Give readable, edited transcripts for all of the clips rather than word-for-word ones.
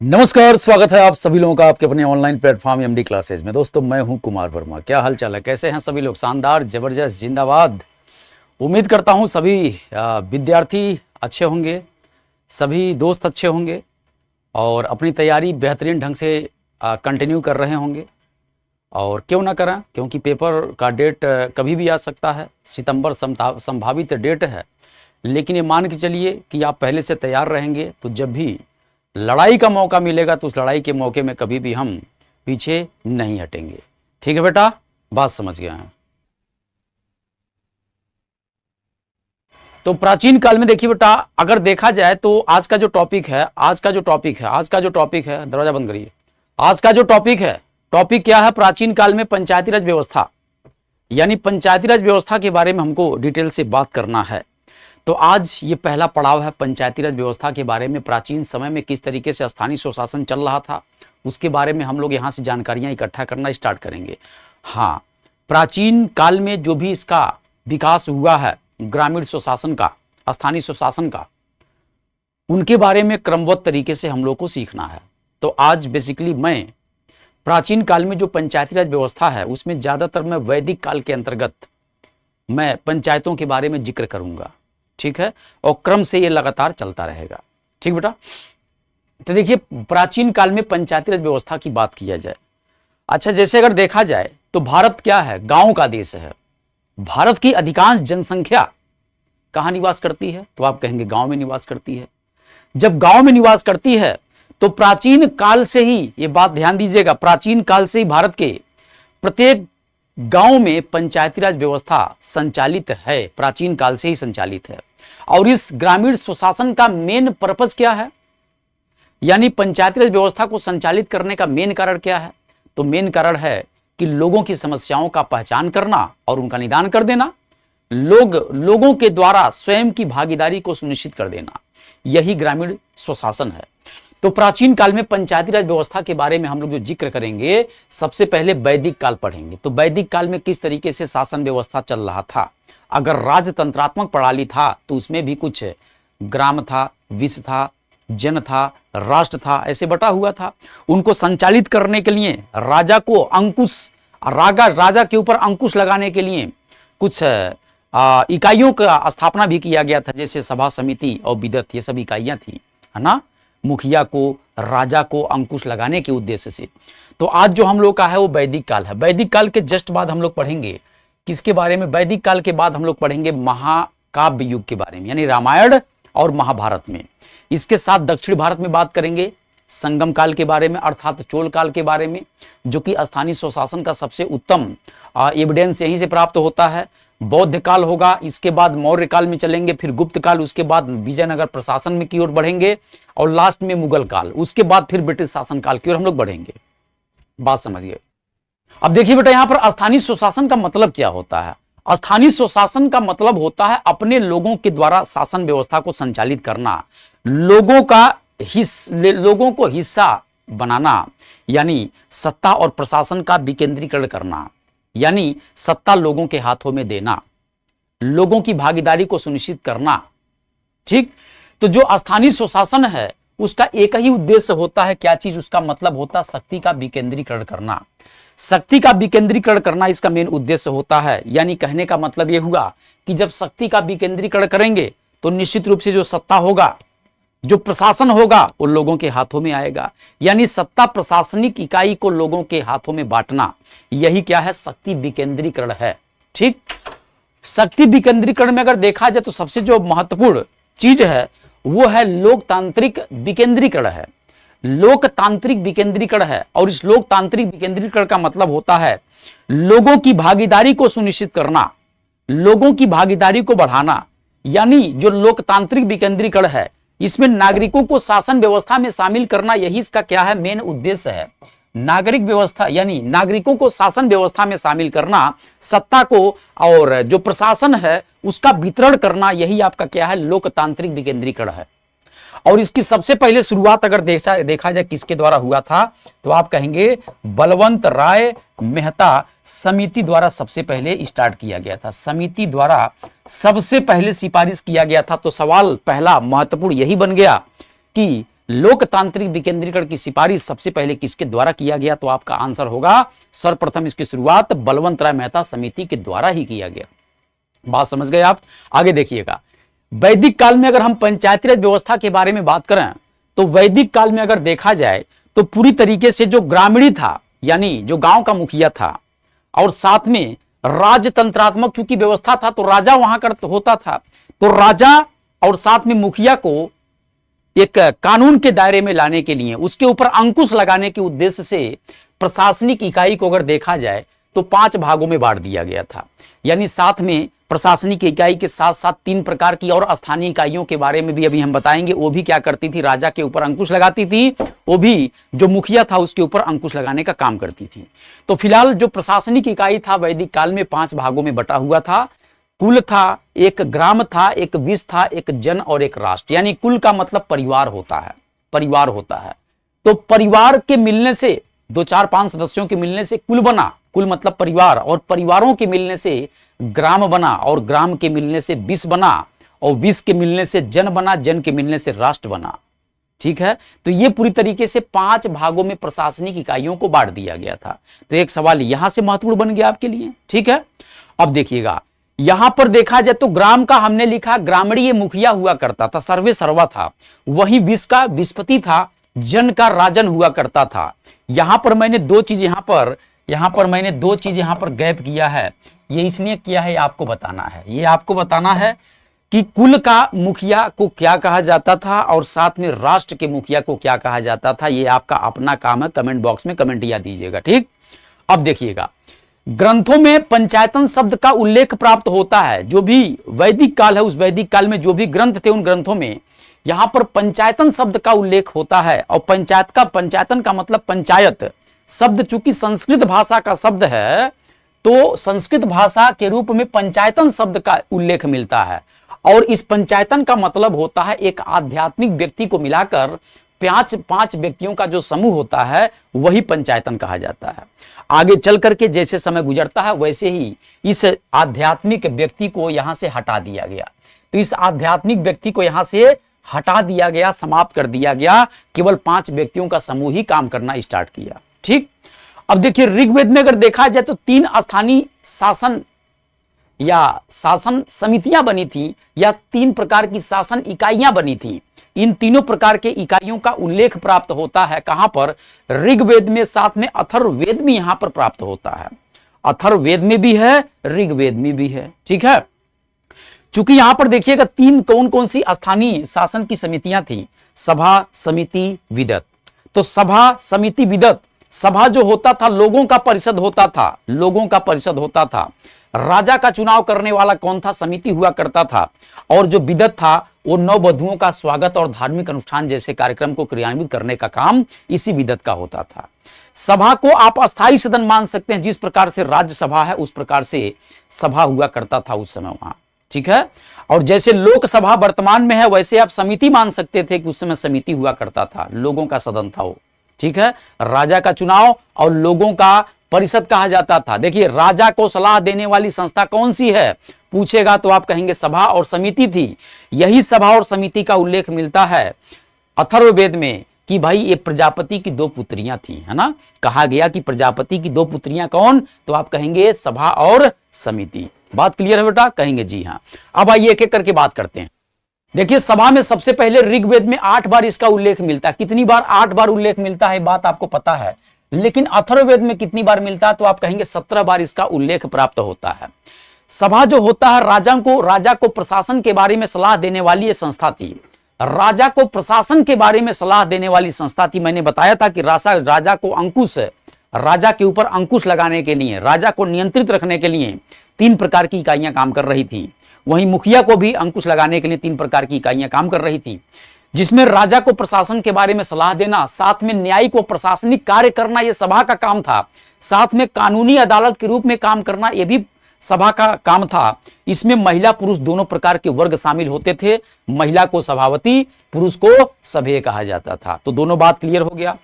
नमस्कार, स्वागत है आप सभी लोगों का आपके अपने ऑनलाइन प्लेटफॉर्म एमडी क्लासेज में। दोस्तों, मैं हूं कुमार वर्मा। क्या हाल चाल है, कैसे हैं सभी लोग? शानदार, जबरदस्त, जिंदाबाद। उम्मीद करता हूं सभी विद्यार्थी अच्छे होंगे, सभी दोस्त अच्छे होंगे और अपनी तैयारी बेहतरीन ढंग से कंटिन्यू कर रहे होंगे। और क्यों ना करें, क्योंकि पेपर का डेट कभी भी आ सकता है। सितंबर संभावित डेट है, लेकिन ये मान के चलिए कि आप पहले से तैयार रहेंगे तो जब भी लड़ाई का मौका मिलेगा तो उस लड़ाई के मौके में कभी भी हम पीछे नहीं हटेंगे। ठीक है बेटा, बात समझ गए हैं। तो प्राचीन काल में देखिए बेटा, अगर देखा जाए तो आज का जो टॉपिक है दरवाजा बंद करिए। आज का जो टॉपिक क्या है? प्राचीन काल में पंचायती राज व्यवस्था, यानी पंचायती राज व्यवस्था के बारे में हमको डिटेल से बात करना है। तो आज ये पहला पड़ाव है पंचायती राज व्यवस्था के बारे में। प्राचीन समय में किस तरीके से स्थानीय स्वशासन चल रहा था उसके बारे में हम लोग यहाँ से जानकारियाँ इकट्ठा करना स्टार्ट करेंगे। हाँ, प्राचीन काल में जो भी इसका विकास हुआ है ग्रामीण स्वशासन का, स्थानीय स्वशासन का, उनके बारे में क्रमबद्ध तरीके से हम लोग को सीखना है। तो आज बेसिकली मैं प्राचीन काल में जो पंचायती राज व्यवस्था है उसमें ज़्यादातर मैं वैदिक काल के अंतर्गत मैं पंचायतों के बारे में जिक्र करूँगा। ठीक है, और क्रम से ये लगातार चलता रहेगा। ठीक बेटा, तो देखिए प्राचीन काल में पंचायती राज व्यवस्था की बात किया जाए। अच्छा, जैसे अगर देखा जाए तो भारत क्या है? गांव का देश है। भारत की अधिकांश जनसंख्या कहाँ निवास करती है? तो आप कहेंगे गांव में निवास करती है। जब गांव में निवास करती है तो प्राचीन काल से ही, ये बात ध्यान दीजिएगा, प्राचीन काल से ही भारत के प्रत्येक गांव में पंचायती राज व्यवस्था संचालित है, प्राचीन काल से ही संचालित है। और इस ग्रामीण स्वशासन का मेन पर्पज क्या है, यानी पंचायती राज व्यवस्था को संचालित करने का मेन कारण क्या है? तो मेन कारण है कि लोगों की समस्याओं का पहचान करना और उनका निदान कर देना, लोगों के द्वारा स्वयं की भागीदारी को सुनिश्चित कर देना, यही ग्रामीण स्वशासन है। तो प्राचीन काल में पंचायती राज व्यवस्था के बारे में हम लोग जो जिक्र करेंगे, सबसे पहले वैदिक काल पढ़ेंगे। तो वैदिक काल में किस तरीके से शासन व्यवस्था चल रहा था। अगर राजतंत्रात्मक प्रणाली था तो उसमें भी कुछ ग्राम था, विष था, जन था, राष्ट्र था, ऐसे बटा हुआ था। उनको संचालित करने के लिए राजा को राजा के ऊपर अंकुश लगाने के लिए कुछ इकाइयों का स्थापना भी किया गया था, जैसे सभा, समिति और विदत, ये सब इकाइयां थी, है ना, मुखिया को, राजा को अंकुश लगाने के उद्देश्य से। तो आज जो हम लोग का है वो वैदिक काल है। वैदिक काल के जस्ट बाद हम लोग पढ़ेंगे किसके बारे में? वैदिक काल के बाद हम लोग पढ़ेंगे महाकाव्य युग के बारे में, यानी रामायण और महाभारत में। इसके साथ दक्षिण भारत में बात करेंगे संगम काल के बारे में, अर्थात चोल काल के बारे में, जो कि स्थानीय स्वशासन का सबसे उत्तम एविडेंस यहीं से प्राप्त होता है। बौद्ध काल होगा, इसके बाद मौर्य काल में चलेंगे, फिर गुप्त काल, उसके बाद विजयनगर प्रशासन में की ओर बढ़ेंगे और लास्ट में मुगल काल, उसके बाद फिर ब्रिटिश शासन काल की ओर हम लोग बढ़ेंगे। बात समझिए। अब देखिए बेटा, यहां पर स्थानीय स्वशासन का मतलब क्या होता है? स्थानीय स्वशासन का मतलब होता है अपने लोगों के द्वारा शासन व्यवस्था को संचालित करना, लोगों को हिस्सा बनाना, यानी सत्ता और प्रशासन का विकेंद्रीकरण करना, यानी सत्ता लोगों के हाथों में देना, लोगों की भागीदारी को सुनिश्चित करना। ठीक, तो जो स्थानीय स्वशासन है उसका एक ही उद्देश्य होता है। क्या चीज? उसका मतलब होता है शक्ति का विकेंद्रीकरण करना। शक्ति का विकेंद्रीकरण करना इसका मेन उद्देश्य होता है। यानी कहने का मतलब यह हुआ कि जब शक्ति का विकेंद्रीकरण करेंगे तो निश्चित रूप से जो सत्ता होगा, जो प्रशासन होगा, वो लोगों के हाथों में आएगा। यानी सत्ता, प्रशासनिक इकाई को लोगों के हाथों में बांटना, यही क्या है? शक्ति विकेंद्रीकरण है। ठीक, शक्ति विकेंद्रीकरण में अगर देखा जाए तो सबसे जो महत्वपूर्ण चीज है वो है लोकतांत्रिक विकेंद्रीकरण है। लोकतांत्रिक विकेंद्रीकरण है, और इस लोकतांत्रिक विकेंद्रीकरण का मतलब होता है लोगों की भागीदारी को सुनिश्चित करना, लोगों की भागीदारी को बढ़ाना। यानी जो लोकतांत्रिक विकेंद्रीकरण है इसमें नागरिकों को शासन व्यवस्था में शामिल करना, यही इसका क्या है? मेन उद्देश्य है। नागरिक व्यवस्था यानी नागरिकों को शासन व्यवस्था में शामिल करना, सत्ता को और जो प्रशासन है उसका वितरण करना, यही आपका क्या है? लोकतांत्रिक विकेंद्रीकरण है। और इसकी सबसे पहले शुरुआत अगर देखा जाए किसके द्वारा हुआ था, तो आप कहेंगे बलवंत राय मेहता समिति द्वारा सबसे पहले स्टार्ट किया गया था। समिति द्वारा सबसे पहले सिफारिश किया गया था। तो सवाल पहला महत्वपूर्ण यही बन गया कि लोकतांत्रिक विकेंद्रीकरण की सिफारिश सबसे पहले किसके द्वारा किया गया? तो आपका आंसर होगा सर्वप्रथम इसकी शुरुआत बलवंत राय मेहता समिति के द्वारा ही किया गया। बात समझ गए आप? आगे देखिएगा, वैदिक काल में अगर हम पंचायती राज व्यवस्था के बारे में बात करें तो वैदिक काल में अगर देखा जाए तो पूरी तरीके से जो ग्रामीणी था, यानी जो गांव का मुखिया था, और साथ में राजतंत्रात्मक चूंकि व्यवस्था था तो राजा वहां कर होता था, तो राजा और साथ में मुखिया को एक कानून के दायरे में लाने के लिए, उसके ऊपर अंकुश लगाने के उद्देश्य से प्रशासनिक इकाई को अगर देखा जाए तो 5 भागों में बांट दिया गया था। यानी साथ में प्रशासनिक इकाई के साथ साथ 3 प्रकार की और स्थानीय इकाइयों के बारे में भी अभी हम बताएंगे। वो भी क्या करती थी? राजा के ऊपर अंकुश लगाती थी, वो भी जो मुखिया था उसके ऊपर अंकुश लगाने का काम करती थी। तो फिलहाल जो प्रशासनिक इकाई था वैदिक काल में 5 भागों में बटा हुआ था। कुल था, एक ग्राम था, एक विष था, एक जन और एक राष्ट्र। यानी कुल का मतलब परिवार होता है, परिवार होता है। तो परिवार के मिलने से 2, 4, 5 सदस्यों के मिलने से कुल बना, कुल मतलब परिवार, और परिवारों के मिलने से ग्राम बना, और ग्राम के मिलने से विष बना, और विष के मिलने से जन बना, जन के मिलने से राष्ट्र बना। ठीक है, तो ये पूरी तरीके से 5 भागों में प्रशासनिक इकाइयों को बांट दिया गया था। तो एक सवाल यहां से महत्वपूर्ण बन गया आपके लिए। ठीक है, अब देखिएगा, यहां पर देखा जाए तो ग्राम का हमने लिखा ग्रामीण मुखिया हुआ करता था, सर्वे सर्वा था। वही विष का विषपति था, जन का राजन हुआ करता था। यहां पर मैंने 2 चीज मैंने 2 चीज यहां पर गैप किया है। ये इसलिए किया है, आपको बताना है, ये आपको बताना है कि कुल का मुखिया को क्या कहा जाता था और साथ में राष्ट्र के मुखिया को क्या कहा जाता था। ये आपका अपना काम है, कमेंट बॉक्स में कमेंट या दीजिएगा। ठीक, अब देखिएगा, ग्रंथों में पंचायतन शब्द का उल्लेख प्राप्त होता है। जो भी वैदिक काल है, उस वैदिक काल में जो भी ग्रंथ थे उन ग्रंथों में यहां पर पंचायतन शब्द का उल्लेख होता है। और पंचायतन का मतलब पंचायत शब्द चूंकि संस्कृत भाषा का शब्द है, तो संस्कृत भाषा के रूप में पंचायतन शब्द का उल्लेख मिलता है। और इस पंचायतन का मतलब होता है एक आध्यात्मिक व्यक्ति को मिलाकर 5 व्यक्तियों का जो समूह होता है वही पंचायतन कहा जाता है। आगे चल करके जैसे समय गुजरता है वैसे ही इस आध्यात्मिक व्यक्ति को यहां से हटा दिया गया। तो इस आध्यात्मिक व्यक्ति को यहां से हटा दिया गया, समाप्त कर दिया गया, केवल 5 व्यक्तियों का समूह ही काम करना स्टार्ट किया। ठीक, अब देखिए, ऋग्वेद में अगर देखा जाए तो 3 स्थानीय शासन या शासन समितियां बनी थी, या 3 प्रकार की शासन इकाइयां बनी थी। इन तीनों प्रकार के इकाइयों का उल्लेख प्राप्त होता है कहां पर? ऋग्वेद में, साथ में अथर्ववेद में यहां पर प्राप्त होता है। अथर्ववेद में भी है, ऋग्वेद में भी है। ठीक है, चूंकि यहां पर देखिएगा 3 कौन कौन सी स्थानीय शासन की समितियां थी? सभा, समिति, विदत। तो सभा, समिति, विदत। सभा जो होता था लोगों का परिषद होता था, लोगों का परिषद होता था। राजा का चुनाव करने वाला कौन था? समिति हुआ करता था। और जो विदत था वो नववधुओं का स्वागत और धार्मिक अनुष्ठान जैसे कार्यक्रम को क्रियान्वित करने का काम इसी विदत का होता था। सभा को आप अस्थायी सदन मान सकते हैं, जिस प्रकार से राज्यसभा है उस प्रकार से सभा हुआ करता था उस समय वहां। ठीक है, और जैसे लोकसभा वर्तमान में है वैसे आप समिति मान सकते थे कि उस समय समिति हुआ करता था, लोगों का सदन था वो। ठीक है, राजा का चुनाव और लोगों का परिषद कहा जाता था। देखिए, राजा को सलाह देने वाली संस्था कौन सी है पूछेगा तो आप कहेंगे सभा और समिति थी। यही सभा और समिति का उल्लेख मिलता है अथर्ववेद में कि भाई ये प्रजापति की 2 पुत्रियां थी, है ना। कहा गया कि प्रजापति की 2 पुत्रियां कौन? तो आप कहेंगे सभा और समिति। बात क्लियर है बेटा? कहेंगे जी हाँ। अब आइए एक एक करके बात करते हैं। देखिए, सभा में सबसे पहले ऋग्वेद में 8 बार इसका उल्लेख मिलता है। कितनी बार? 8 बार उल्लेख मिलता है, बात आपको पता है। लेकिन अथर्ववेद में कितनी बार मिलता है? तो आप कहेंगे 17 बार इसका उल्लेख प्राप्त होता है। सभा जो होता है राजा को प्रशासन के बारे में सलाह देने वाली ये संस्था थी। राजा को प्रशासन के बारे में सलाह देने वाली संस्था थी। मैंने बताया था कि राजा के ऊपर अंकुश लगाने के लिए, राजा को नियंत्रित रखने के लिए 3 प्रकार की इकाइयां काम कर रही थी। वहीं मुखिया को भी अंकुश लगाने के लिए 3 प्रकार की इकाइयां काम कर रही थी, जिसमें राजा को प्रशासन के बारे में सलाह देना, साथ में न्यायिक व प्रशासनिक कार्य करना यह सभा का काम था। साथ में कानूनी अदालत के रूप में काम करना यह भी सभा का काम था। इसमें महिला पुरुष दोनों प्रकार के वर्ग शामिल होते थे। महिला को सभावती, पुरुष को सभ्य कहा जाता था। तो दोनों बात क्लियर हो गया।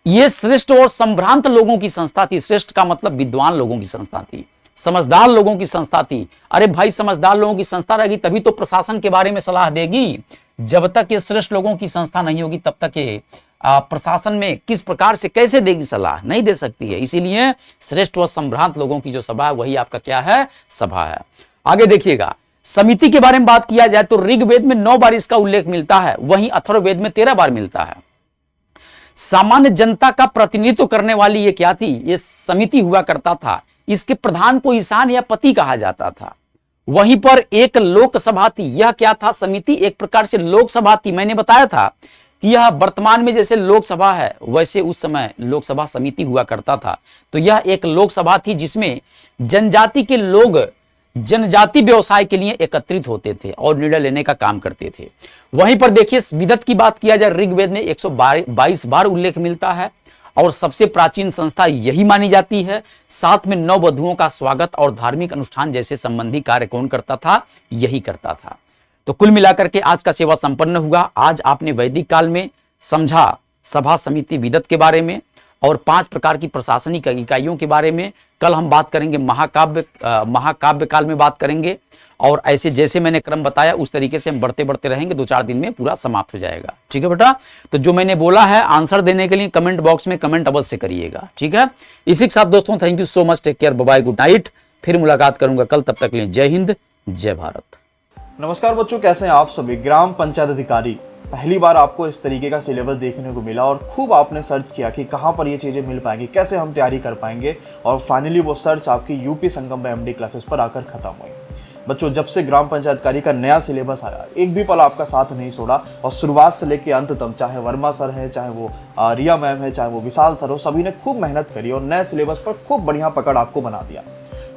यह श्रेष्ठ और संभ्रांत लोगों की संस्था थी। श्रेष्ठ का मतलब विद्वान लोगों की संस्था थी, समझदार लोगों की संस्था थी। अरे भाई, समझदार लोगों की संस्था रहेगी तभी तो प्रशासन के बारे में सलाह देगी। जब तक ये श्रेष्ठ लोगों की संस्था नहीं होगी तब तक ये प्रशासन में किस प्रकार से कैसे देगी सलाह, नहीं दे सकती है। इसीलिए श्रेष्ठ व संभ्रांत लोगों की जो सभा है वही आपका क्या है, सभा है। आगे देखिएगा, समिति के बारे में बात किया जाए तो ऋग्वेद में 9 बार इसका उल्लेख मिलता है, वहीं अथर्ववेद में 13 बार मिलता है। सामान्य जनता का प्रतिनिधित्व करने वाली ये क्या थी, ये समिति हुआ करता था। इसके प्रधान को ईशान या पति कहा जाता था। वहीं पर एक लोकसभा थी, यह क्या था, समिति एक प्रकार से लोकसभा थी। मैंने बताया था कि यह वर्तमान में जैसे लोकसभा है वैसे उस समय लोकसभा समिति हुआ करता था। तो यह एक लोकसभा थी जिसमें जनजाति के लोग जनजाति व्यवसाय के लिए एकत्रित होते थे और निर्णय लेने का काम करते थे। वहीं पर देखिए विदत की बात किया जाए, ऋग्वेद में 122 बार उल्लेख मिलता है और सबसे प्राचीन संस्था यही मानी जाती है। साथ में 9 वधुओं का स्वागत और धार्मिक अनुष्ठान जैसे संबंधी कार्य कौन करता था, यही करता था। तो कुल मिलाकर के आज का सेवा संपन्न हुआ। आज आपने वैदिक काल में समझा सभा, समिति, विदत के बारे में और 5 प्रकार की प्रशासनिक इकाइयों के बारे में। कल हम बात करेंगे महाकाव्य काल में बात करेंगे और ऐसे जैसे मैंने क्रम बताया उस तरीके से हम बढ़ते बढ़ते रहेंगे। 2-4 दिन में पूरा समाप्त हो जाएगा। ठीक है बेटा, तो जो मैंने बोला है आंसर देने के लिए कमेंट बॉक्स में कमेंट अवश्य करिएगा। ठीक है, इसी के साथ दोस्तों thank you so much, take care, bye bye, good night. फिर मुलाकात करूंगा कल, तब तक के लिए जय हिंद, जय भारत। नमस्कार बच्चों, कैसे हैं आप सभी। ग्राम पंचायत अधिकारी, पहली बार आपको इस तरीके का सिलेबस देखने को मिला और खूब आपने सर्च किया कि कहाँ पर ये चीज़ें मिल पाएंगी, कैसे हम तैयारी कर पाएंगे, और फाइनली वो सर्च आपकी यूपी संगम में एमडी क्लासेस पर आकर खत्म हुई। बच्चों, जब से ग्राम पंचायत अधिकारी का नया सिलेबस आया, एक भी पल आपका साथ नहीं छोड़ा और शुरुआत से लेकर अंत तक, चाहे वर्मा सर है, चाहे वो रिया मैम है, चाहे वो विशाल सर हो, सभी ने खूब मेहनत करी और नए सिलेबस पर खूब बढ़िया पकड़ आपको बना दिया।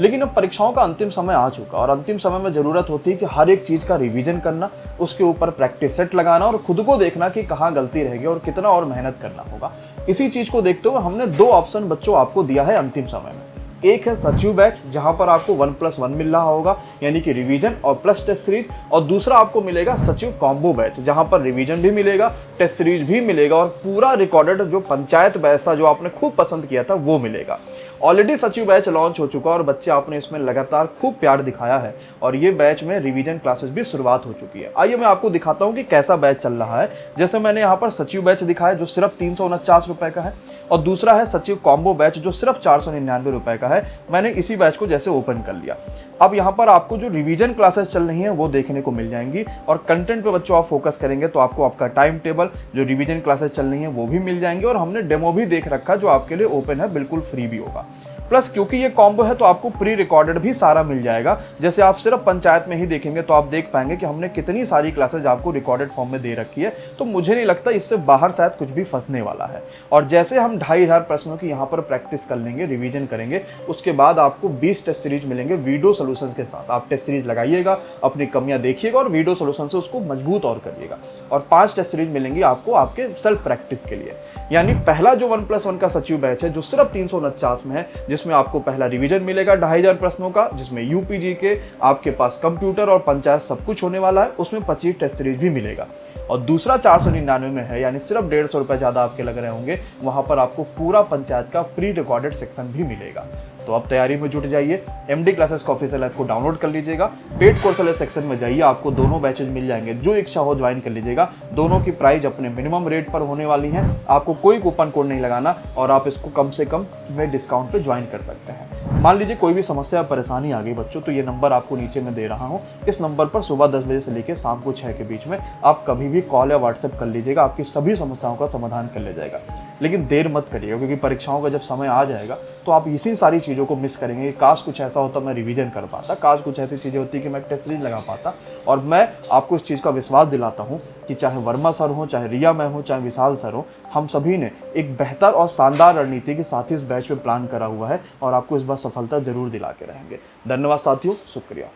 लेकिन अब परीक्षाओं का अंतिम समय आ चुका और अंतिम समय में जरूरत होती है कि हर एक चीज का रिवीजन करना, उसके ऊपर प्रैक्टिस सेट लगाना और खुद को देखना कि कहाँ गलती रहेगी और कितना और मेहनत करना होगा। इसी चीज को देखते हुए हमने 2 ऑप्शन बच्चों आपको दिया है अंतिम समय में। एक है सचिव बैच, जहां पर आपको 1+1 मिल रहा होगा, यानी कि रिवीजन और प्लस टेस्ट सीरीज, और दूसरा आपको मिलेगा सचिव कॉम्बो बैच, जहां पर रिवीजन भी मिलेगा, टेस्ट सीरीज भी मिलेगा और पूरा रिकॉर्डेड जो पंचायत बैच था जो आपने खूब पसंद किया था वो मिलेगा। ऑलरेडी सचिव बैच लॉन्च हो चुका और बच्चे आपने इसमें लगातार खूब प्यार दिखाया है और ये बैच में रिवीजन क्लासेस भी शुरुआत हो चुकी है। आइए मैं आपको दिखाता हूँ कि कैसा बैच चल रहा है। जैसे मैंने यहाँ पर सचिव बैच दिखाया जो सिर्फ 349 रुपए का है और दूसरा है सचिव कॉम्बो बैच जो सिर्फ 499 रुपए का है। मैंने इसी बैच को जैसे ओपन कर लिया। अब यहाँ पर आपको जो रिवीजन क्लासेस चल रही हैं वो देखने को मिल जाएंगी और कंटेंट पे बच्चों आप फोकस करेंगे तो आपको आपका टाइम टेबल जो रिवीजन क्लासेस चल रही हैं वो भी मिल जाएंगे और हमने डेमो भी देख रखा जो आपके लिए ओपन है, बिल्कुल फ्री भी होगा। प्लस क्योंकि ये कॉम्बो है तो आपको प्री रिकॉर्डेड भी सारा मिल जाएगा। जैसे आप सिर्फ पंचायत में ही देखेंगे तो आप देख पाएंगे कि हमने कितनी सारी क्लासेज आपको रिकॉर्डेड फॉर्म में दे रखी है, तो मुझे नहीं लगता इससे बाहर शायद कुछ भी फंसने वाला है। और जैसे हम 2500 प्रश्नों की यहाँ पर प्रैक्टिस कर लेंगे, रिवीजन करेंगे, उसके बाद आपको 20 टेस्ट सीरीज मिलेंगे वीडियो सोल्यूशंस के साथ। आप टेस्ट सीरीज लगाइएगा, अपनी कमियां देखिएगा और वीडियो सोल्यूशन से उसको मजबूत और करिएगा। और 5 टेस्ट सीरीज मिलेंगी आपको आपके सेल्फ प्रैक्टिस के लिए। यानी पहला जो 1+1 का सचिव बैच है जो सिर्फ 349 में है, जिसमें आपको पहला रिवीजन मिलेगा 2500 प्रश्नों का, जिसमें यूपीजी के आपके पास कंप्यूटर और पंचायत सब कुछ होने वाला है, उसमें 25 टेस्ट सीरीज भी मिलेगा। और दूसरा 499 में है, यानी सिर्फ 150 रुपए ज्यादा आपके लग रहे होंगे, वहां पर आपको पूरा पंचायत का प्री रिकॉर्डेड सेक्शन भी मिलेगा। तो अब तैयारी में जुट जाइए। एमडी क्लासेस का ऑफिशियल ऐप को डाउनलोड कर लीजिएगा। पेड कोर्स वाले सेक्शन में जाइए, आपको दोनों बैचेज मिल जाएंगे, जो इच्छा हो ज्वाइन कर लीजिएगा। दोनों की प्राइस अपने मिनिमम रेट पर होने वाली है, आपको कोई कूपन कोड नहीं लगाना और आप इसको कम से कम में डिस्काउंट पे ज्वाइन कर सकते हैं। मान लीजिए कोई भी समस्या परेशानी आ गई बच्चों, तो ये नंबर आपको नीचे में दे रहा हूँ, इस नंबर पर सुबह 10 बजे से लेकर शाम को 6 के बीच में आप कभी भी कॉल या व्हाट्सएप कर लीजिएगा, आपकी सभी समस्याओं का समाधान कर लिया जाएगा। लेकिन देर मत करिएगा, क्योंकि परीक्षाओं का जब समय आ जाएगा तो आप इसी सारी चीज़ों को मिस करेंगे। काश कुछ ऐसा होता मैं रिवीजन कर पाता, काश कुछ ऐसी चीज़ें होती कि मैं टेस्ट सीरीज लगा पाता। और मैं आपको इस चीज़ का विश्वास दिलाता हूँ कि चाहे वर्मा सर हो, चाहे रिया मैम हो, चाहे विशाल सर हो, हम सभी ने एक बेहतर और शानदार रणनीति के साथ ही इस बैच में प्लान करा हुआ है और आपको इस बार सफलता जरूर दिला के रहेंगे। धन्यवाद साथियों, शुक्रिया।